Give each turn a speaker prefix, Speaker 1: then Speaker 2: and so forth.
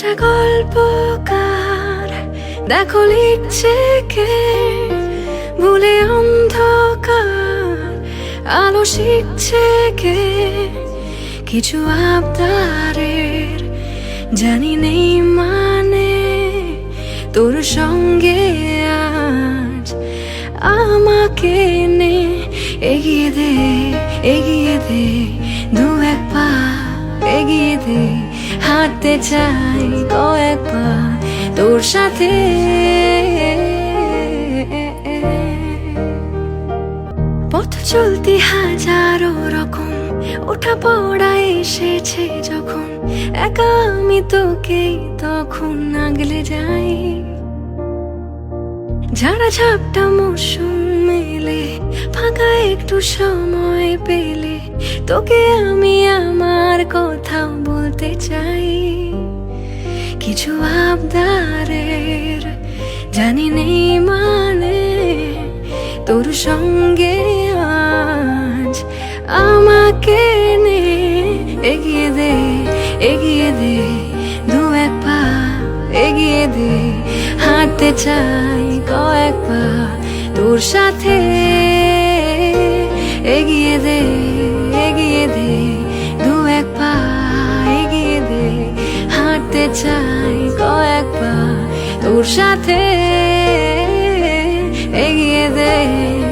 Speaker 1: একটা গল্পকার দেখো লিখছে কে, ভুলে অন্ধকার আলো শিখছে কে। কিছু আবদারের জানি নেই মানে, তোর সঙ্গে আজ আমাকে নে। এগিয়ে দে, এগিয়ে দে, দু এক পা এগিয়ে দে, হাঁটতে চাই কয়েক পা তোর সাথে। পথ চলতি হাজারো রকম, ওঠা পড়া এসেছে যখন, একা আমি তোকে তখন আগলে যাই। ঝাড়া ঝাপটা মৌসুম মেলে, ফাঁকা একটু সময় পেলে তোকে আমি আমার কথা বলতে চাই। কিছু আবদারের জানি নেই মানে, তোর সঙ্গে আজ আমাকে নে। এগিয়ে দে, এগিয়ে দে, দু এক পা এগিয়ে দে, হাঁটতে চাই কয়েক পা তোর সাথে। এগিয়ে দে, এগিয়ে দে, দু এক পা এগিয়ে দে, হাঁটতে চাই কয়েক পা তোর সাথে।